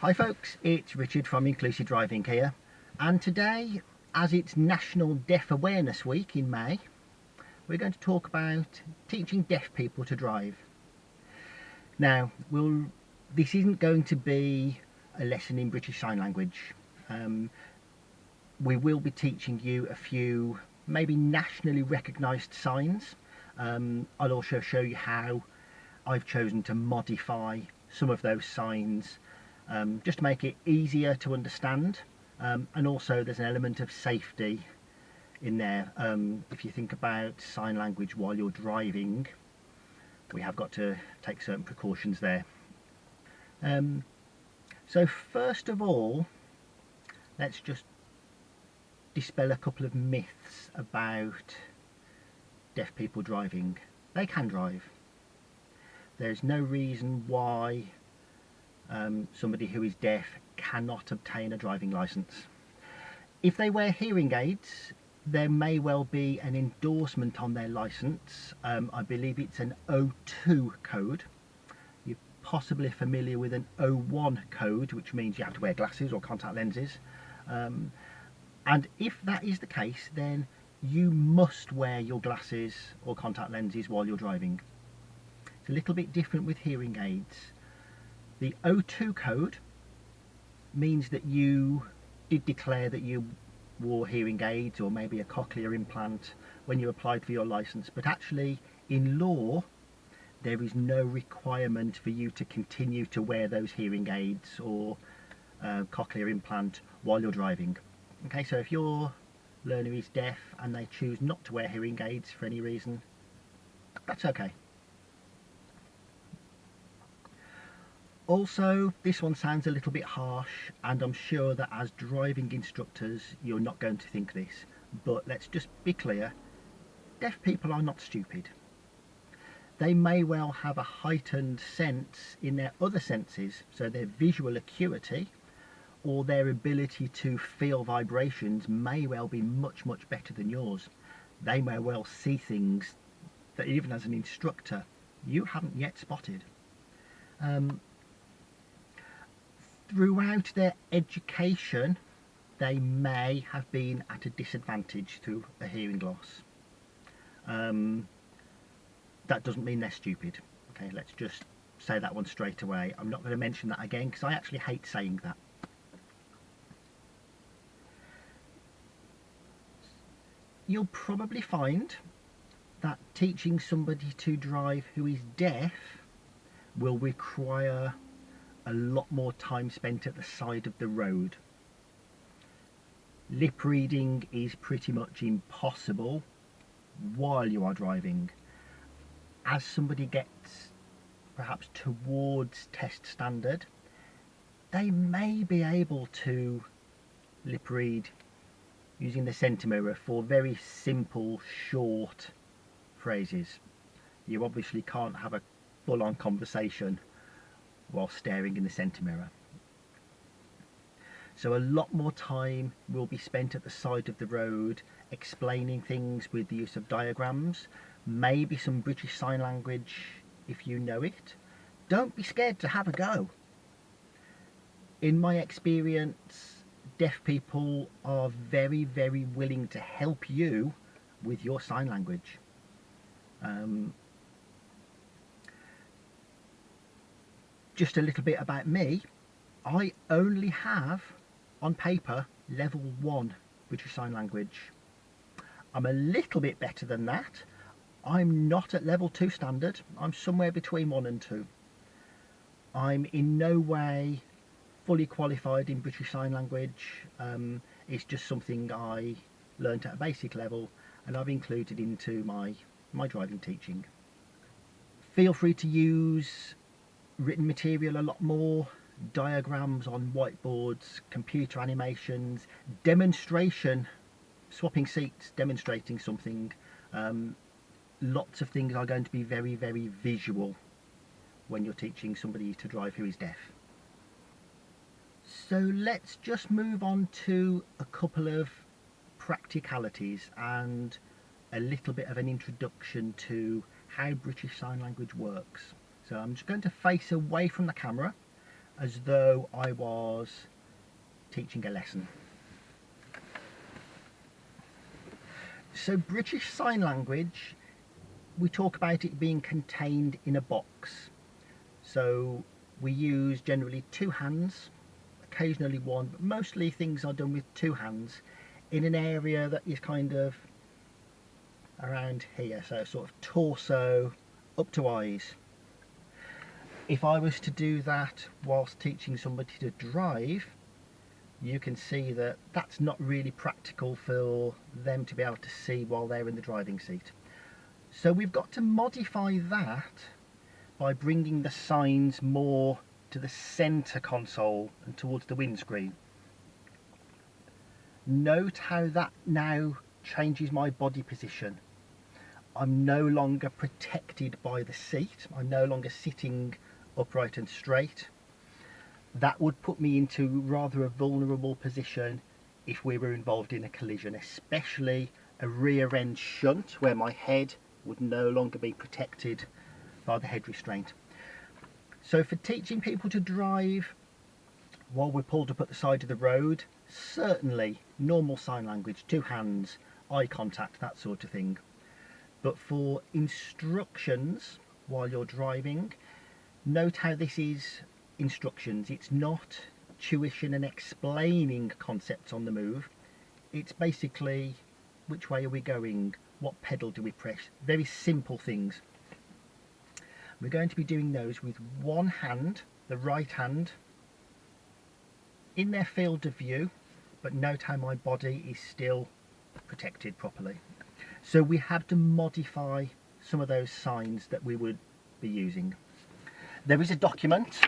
Hi folks, it's Richard from Inclusive Driving here, and today, as it's National Deaf Awareness Week in May, we're going to talk about teaching deaf people to drive. Now, this isn't going to be a lesson in British Sign Language. We will be teaching you a few maybe nationally recognised signs. I'll also show you how I've chosen to modify some of those signs just to make it easier to understand, and also there's an element of safety in there. If you think about sign language while you're driving, we have got to take certain precautions there. So first of all, let's just dispel a couple of myths about deaf people driving. They can drive. There's no reason why somebody who is deaf cannot obtain a driving licence. If they wear hearing aids, there may well be an endorsement on their licence. I believe it's an O2 code. You're possibly familiar with an O1 code, which means you have to wear glasses or contact lenses. And if that is the case, then you must wear your glasses or contact lenses while you're driving. It's a little bit different with hearing aids. The O2 code means that you did declare that you wore hearing aids or maybe a cochlear implant when you applied for your licence, but actually in law there is no requirement for you to continue to wear those hearing aids or cochlear implant while you're driving. Okay, so if your learner is deaf and they choose not to wear hearing aids for any reason, that's okay. Also, this one sounds a little bit harsh, and I'm sure that as driving instructors you're not going to think this, but let's just be clear, deaf people are not stupid. They may well have a heightened sense in their other senses, so their visual acuity or their ability to feel vibrations may well be much better than yours. They may well see things that even as an instructor you haven't yet spotted. Throughout their education they may have been at a disadvantage through a hearing loss. That doesn't mean they're stupid. Okay, let's just say that one straight away. I'm not going to mention that again because I actually hate saying that. You'll probably find that teaching somebody to drive who is deaf will require a lot more time spent at the side of the road. Lip reading is pretty much impossible while you are driving. As somebody gets perhaps towards test standard, they may be able to lip read using the Centimirror for very simple short phrases. You obviously can't have a full-on conversation while staring in the Centimirror. So a lot more time will be spent at the side of the road explaining things with the use of diagrams, maybe some British Sign Language if you know it. Don't be scared to have a go. In my experience, deaf people are very willing to help you with your sign language. Just a little bit about me. I only have on paper level 1 British Sign Language. I'm a little bit better than that. I'm not at level 2 standard. I'm somewhere between 1 and 2. I'm in no way fully qualified in British Sign Language. It's just something I learnt at a basic level and I've included into my driving teaching. Feel free to use written material a lot more, diagrams on whiteboards, computer animations, demonstration, swapping seats, demonstrating something. Lots of things are going to be very visual when you're teaching somebody to drive who is deaf. So let's just move on to a couple of practicalities and a little bit of an introduction to how British Sign Language works. So I'm just going to face away from the camera as though I was teaching a lesson. So British Sign Language, we talk about it being contained in a box. So we use generally two hands, occasionally one, but mostly things are done with two hands in an area that is kind of around here, so sort of torso up to eyes. If I was to do that whilst teaching somebody to drive, you can see that that's not really practical for them to be able to see while they're in the driving seat. So we've got to modify that by bringing the signs more to the centre console and towards the windscreen. Note how that now changes my body position. I'm no longer protected by the seat. I'm no longer sitting upright and straight. That would put me into rather a vulnerable position if we were involved in a collision, especially a rear end shunt where my head would no longer be protected by the head restraint. So for teaching people to drive while we're pulled up at the side of the road, certainly normal sign language, two hands, eye contact, that sort of thing. But for instructions while you're driving, note how this is instructions. It's not tuition and explaining concepts on the move. It's basically which way are we going, what pedal do we press, very simple things. We're going to be doing those with one hand, the right hand, in their field of view, but note how my body is still protected properly. So we have to modify some of those signs that we would be using. There is a document.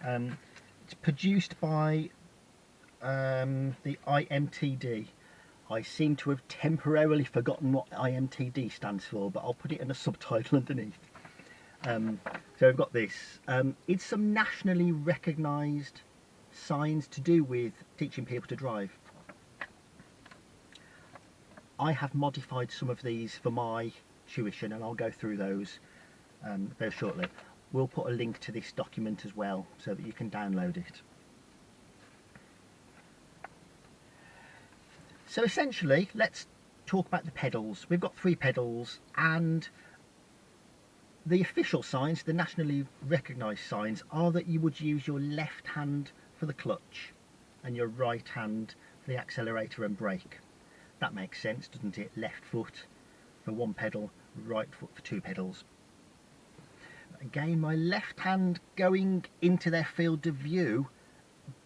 It's produced by the IMTD. I seem to have temporarily forgotten what IMTD stands for, but I'll put it in a subtitle underneath. So I've got this. It's some nationally recognised signs to do with teaching people to drive. I have modified some of these for my tuition, and I'll go through those very shortly. We'll put a link to this document as well so that you can download it. So essentially, let's talk about the pedals. We've got 3 pedals, and the official signs, the nationally recognised signs, are that you would use your left hand for the clutch and your right hand for the accelerator and brake. That makes sense, doesn't it? Left foot for one pedal, right foot for 2 pedals. Again, my left hand going into their field of view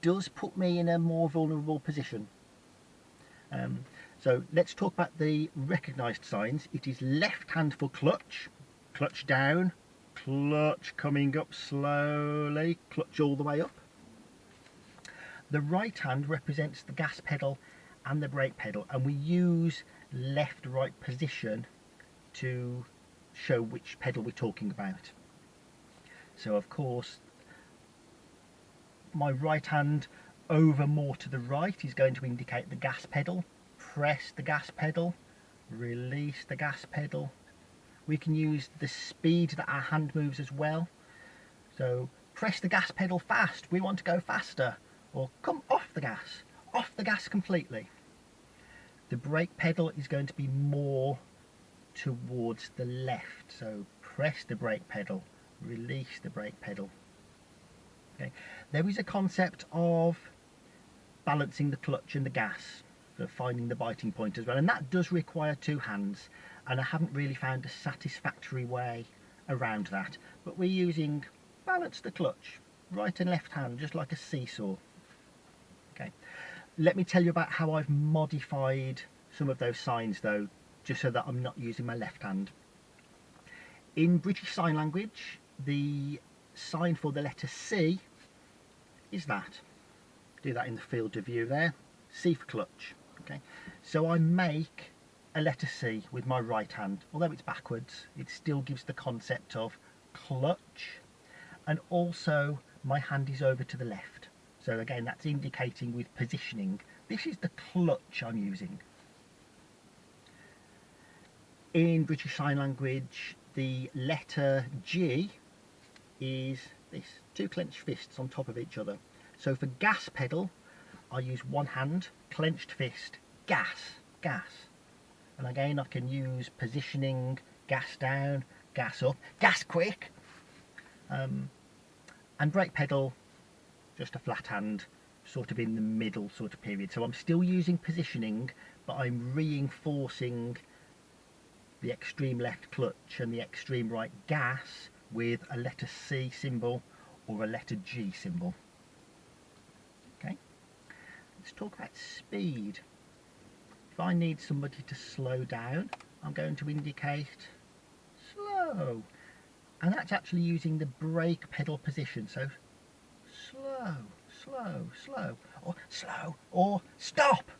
does put me in a more vulnerable position. So let's talk about the recognised signs. It is left hand for clutch, clutch down, clutch coming up slowly, clutch all the way up. The right hand represents the gas pedal and the brake pedal, and we use left-right position to show which pedal we're talking about. So of course my right hand over more to the right is going to indicate the gas pedal. Press the gas pedal, release the gas pedal. We can use the speed that our hand moves as well. So press the gas pedal fast, we want to go faster, or come off the gas completely. The brake pedal is going to be more towards the left, so press the brake pedal, release the brake pedal. Okay. There is a concept of balancing the clutch and the gas, so finding the biting point as well, and that does require 2 hands, and I haven't really found a satisfactory way around that, but we're using balance the clutch, right and left hand, just like a seesaw. Okay. Let me tell you about how I've modified some of those signs though, just so that I'm not using my left hand. In British Sign Language, the sign for the letter C is that. Do that in the field of view there. C for clutch. Okay. So I make a letter C with my right hand. Although it's backwards, it still gives the concept of clutch, and also my hand is over to the left. So again, that's indicating with positioning. This is the clutch I'm using. In British Sign Language, the letter G is this. two clenched fists on top of each other. So for gas pedal, I use one hand, clenched fist, gas, gas. And again, I can use positioning, gas down, gas up, gas quick. And brake pedal, just a flat hand, sort of in the middle sort of period. So I'm still using positioning, but I'm reinforcing the extreme left clutch and the extreme right gas with a letter C symbol or a letter G symbol. Okay, let's talk about speed. If I need somebody to slow down, I'm going to indicate slow, and that's actually using the brake pedal position. So slow, slow, slow, or stop,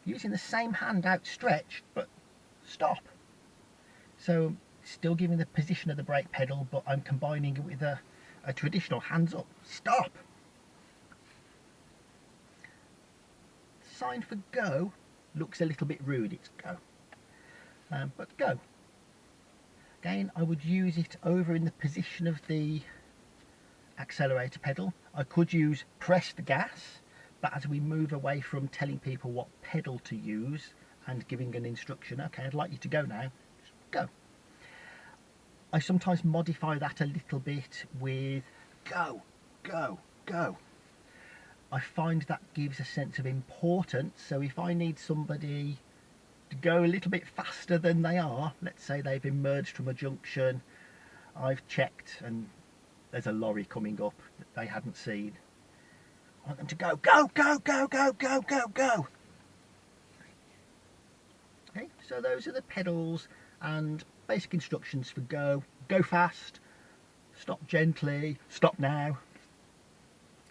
using the same hand outstretched, but stop. So still giving the position of the brake pedal, but I'm combining it with a traditional hands up, stop. Sign for go looks a little bit rude, it's go, but go. Again, I would use it over in the position of the accelerator pedal. I could use press the gas, but as we move away from telling people what pedal to use and giving an instruction, okay, I'd like you to go now, just go. I sometimes modify that a little bit with go, go, go. I find that gives a sense of importance. So if I need somebody to go a little bit faster than they are, let's say they've emerged from a junction, I've checked and there's a lorry coming up that they hadn't seen, I want them to go, go, go, go, go, go, go, go. Okay, so those are the pedals and basic instructions for go. Go fast, stop gently, stop now.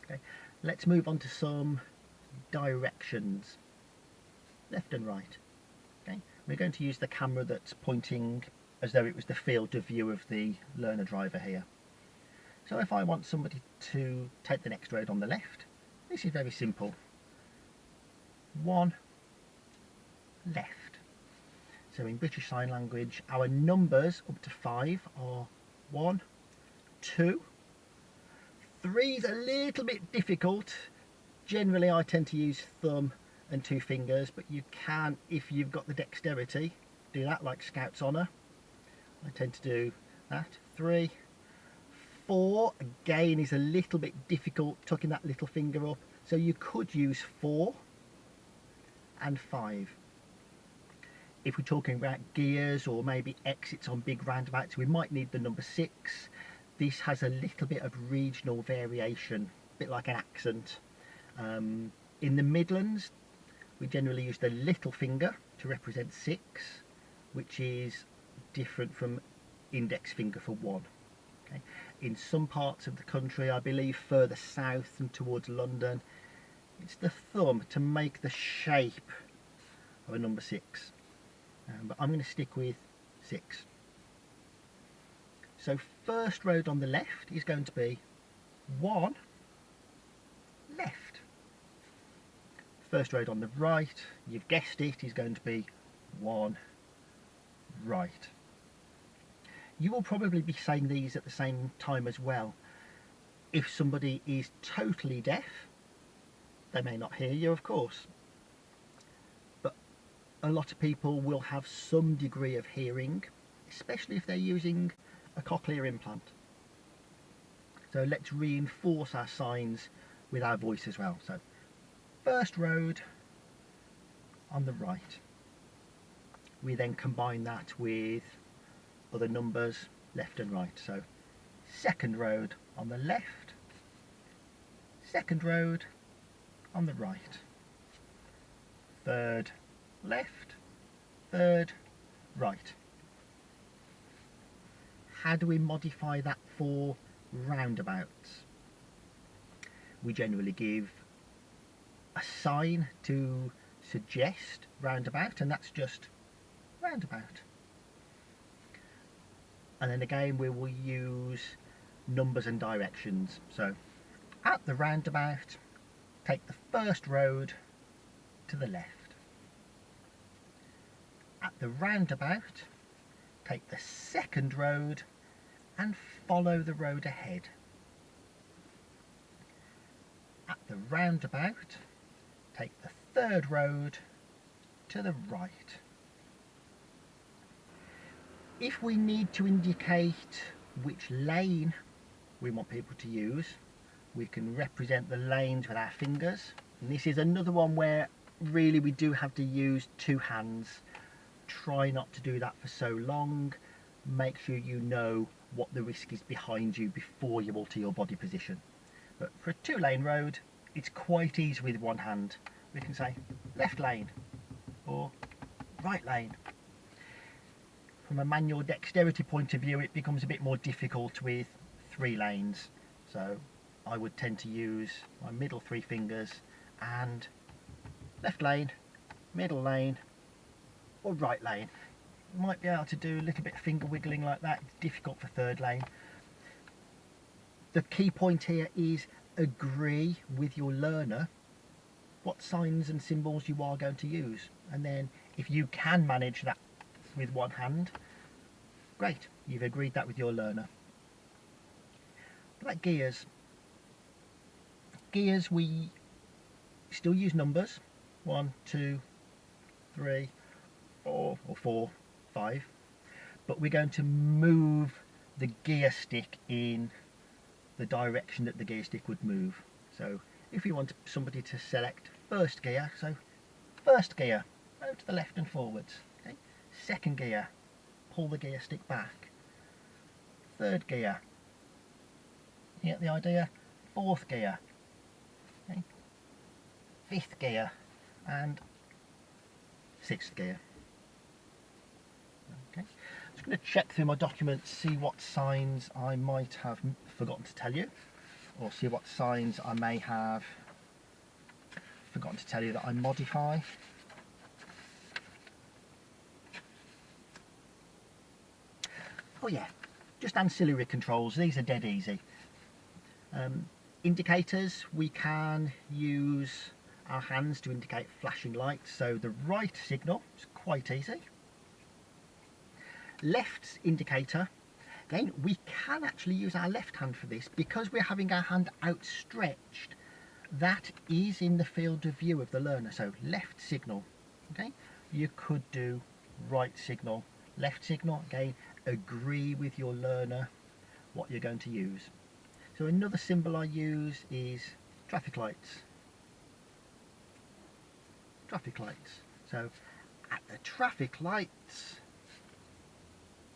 Okay, let's move on to some directions, left and right. Okay, we're going to use the camera that's pointing as though it was the field of view of the learner driver here. So if I want somebody to take the next road on the left, this is very simple. One, left. So in British Sign Language, our numbers up to 5 are 1, 2, 3 is a little bit difficult. Generally I tend to use thumb and 2 fingers, but you can, if you've got the dexterity, do that like Scout's Honour. I tend to do that. 3, 4 again is a little bit difficult, tucking that little finger up, so you could use 4 and 5. If we're talking about gears or maybe exits on big roundabouts, we might need the number 6. This has a little bit of regional variation, a bit like an accent. In the Midlands, we generally use the little finger to represent 6, which is different from index finger for 1. Okay. In some parts of the country, I believe further south and towards London, it's the thumb to make the shape of a number 6. But I'm going to stick with 6. So first road on the left is going to be 1, left. First road on the right, you've guessed it, is going to be 1, right. You will probably be saying these at the same time as well. If somebody is totally deaf, they may not hear you, of course. But a lot of people will have some degree of hearing, especially if they're using a cochlear implant. So let's reinforce our signs with our voice as well. So first road on the right. We then combine that with other numbers left and right. So second road on the left, second road on the right, third left, third right. How do we modify that for roundabouts? We generally give a sign to suggest roundabout, and that's just roundabout. And then again we will use numbers and directions. So at the roundabout, take the first road to the left. At the roundabout, take the second road and follow the road ahead. the roundabout, take the third road to the right. If we need to indicate which lane we want people to use, we can represent the lanes with our fingers. And this is another one where really we do have to use two hands. Try not to do that for so long. Make sure you know what the risk is behind you before you alter your body position. But for a two-lane road, it's quite easy with one hand. We can say left lane or right lane. From a manual dexterity point of view, it becomes a bit more difficult with three lanes. So I would tend to use my middle three fingers and left lane, middle lane or right lane. You might be able to do a little bit of finger wiggling like that. It's difficult for third lane. The key point here is agree with your learner what signs and symbols you are going to use, and then if you can manage that with one hand, great, you've agreed that with your learner. Like gears. Gears, we still use numbers 1, 2, 3, 4 or 4, 5, but we're going to move the gear stick in the direction that the gear stick would move. So if you want somebody to select first gear, so first gear, go to the left and forwards. Okay. Second gear, pull the gear stick back. Third gear, you get the idea? Fourth gear, okay. Fifth gear, and sixth gear. Okay. I'm just going to check through my documents, see what signs I might have forgotten to tell you, or see what signs I may have forgotten to tell you that I modify. Oh yeah, just ancillary controls, these are dead easy. Indicators, we can use our hands to indicate flashing lights, so the right signal is quite easy. Left indicator, again, we can actually use our left hand for this because we're having our hand outstretched. That is in the field of view of the learner, so left signal. Okay, you could do right signal, left signal. Again, agree with your learner what you're going to use. So another symbol I use is traffic lights. Traffic lights. So at the traffic lights,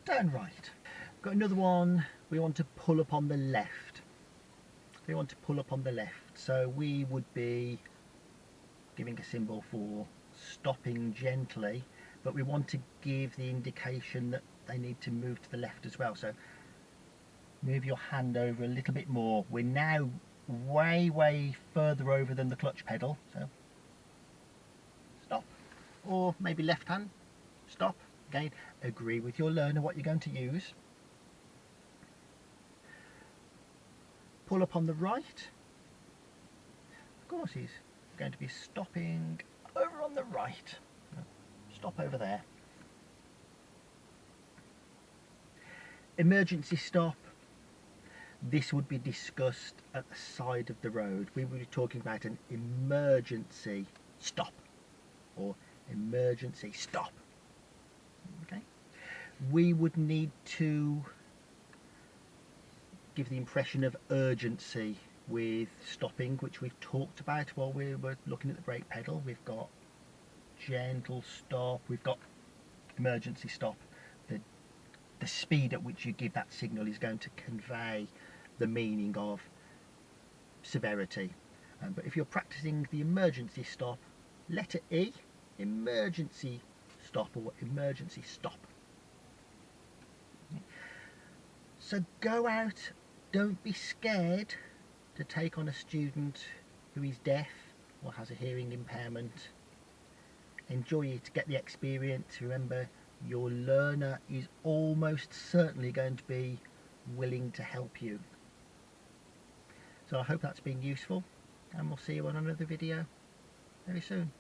turn right. Got another one, we want to pull up on the left. We want to pull up on the left, so we would be giving a symbol for stopping gently, but we want to give the indication that they need to move to the left as well. So move your hand over a little bit more. We're now way further over than the clutch pedal, so stop. Or maybe left hand, stop. Again, agree with your learner what you're going to use. Pull up on the right. Of course, he's going to be stopping over on the right. Stop over there. Emergency stop. This would be discussed at the side of the road. We would be talking about an emergency stop or emergency stop. Okay. We would need to give the impression of urgency with stopping, which we've talked about while we were looking at the brake pedal. We've got gentle stop, we've got emergency stop. The speed at which you give that signal is going to convey the meaning of severity. But if you're practicing the emergency stop, letter E, emergency stop or emergency stop. So go out, don't be scared to take on a student who is deaf or has a hearing impairment. Enjoy it, get the experience. Remember, your learner is almost certainly going to be willing to help you. So I hope that's been useful, and we'll see you on another video very soon.